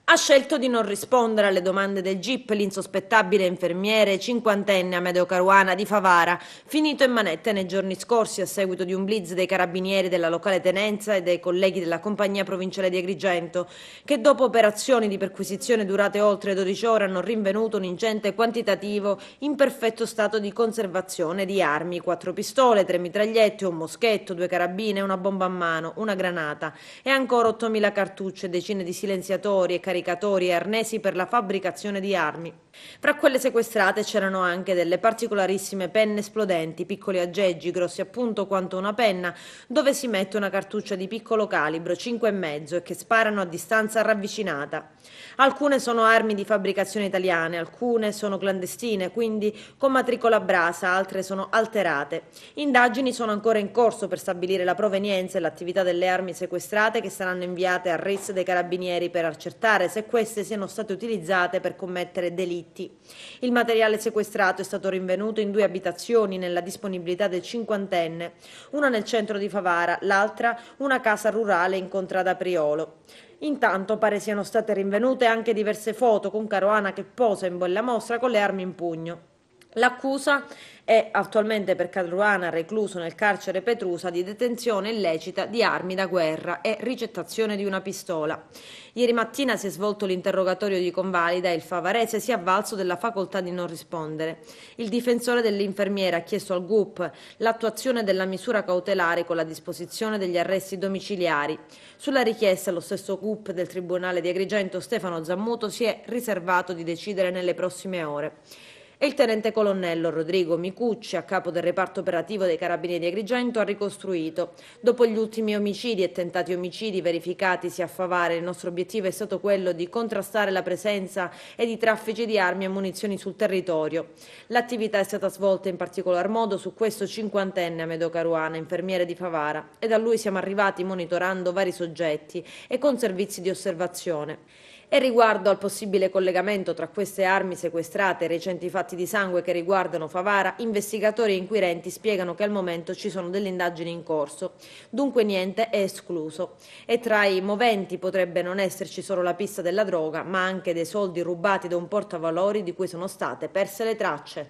Ha scelto di non rispondere alle domande del GIP l'insospettabile infermiere cinquantenne Amedeo Caruana di Favara, finito in manette nei giorni scorsi a seguito di un blitz dei carabinieri della locale tenenza e dei colleghi della compagnia provinciale di Agrigento, che dopo operazioni di perquisizione durate oltre 12 ore hanno rinvenuto un ingente quantitativo in perfetto stato di conservazione di armi, 4 pistole, 3 mitragliette, un moschetto, 2 carabine, una bomba a mano, una granata e ancora 8.000 cartucce, decine di silenziatori e caricatori e arnesi per la fabbricazione di armi. Fra quelle sequestrate c'erano anche delle particolarissime penne esplodenti, piccoli aggeggi grossi appunto quanto una penna, dove si mette una cartuccia di piccolo calibro, 5,5, e che sparano a distanza ravvicinata. Alcune sono armi di fabbricazione italiane, alcune sono clandestine, quindi con matricola brasa, altre sono alterate. Indagini sono ancora in corso per stabilire la provenienza e l'attività delle armi sequestrate, che saranno inviate al RIS dei Carabinieri per accertare se queste siano state utilizzate per commettere delitti. Il materiale sequestrato è stato rinvenuto in 2 abitazioni nella disponibilità del cinquantenne, una nel centro di Favara, l'altra una casa rurale in contrada Priolo. Intanto pare siano state rinvenute anche diverse foto con Caruana che posa in bella mostra con le armi in pugno. L'accusa è attualmente per Caruana recluso nel carcere Petrusa di detenzione illecita di armi da guerra e ricettazione di una pistola. Ieri mattina si è svolto l'interrogatorio di convalida e il favarese si è avvalso della facoltà di non rispondere. Il difensore dell'infermiera ha chiesto al GUP l'attuazione della misura cautelare con la disposizione degli arresti domiciliari. Sulla richiesta lo stesso GUP del Tribunale di Agrigento Stefano Zammuto si è riservato di decidere nelle prossime ore. E il tenente colonnello Rodrigo Micucci, a capo del reparto operativo dei Carabinieri di Agrigento, ha ricostruito. Dopo gli ultimi omicidi e tentati omicidi verificatisi a Favara, il nostro obiettivo è stato quello di contrastare la presenza e i traffici di armi e munizioni sul territorio. L'attività è stata svolta in particolar modo su questo cinquantenne Amedeo Caruana, infermiere di Favara, e da lui siamo arrivati monitorando vari soggetti e con servizi di osservazione. E riguardo al possibile collegamento tra queste armi sequestrate e i recenti fatti di sangue che riguardano Favara, investigatori e inquirenti spiegano che al momento ci sono delle indagini in corso, dunque niente è escluso. E tra i moventi potrebbe non esserci solo la pista della droga, ma anche dei soldi rubati da un portavalori di cui sono state perse le tracce.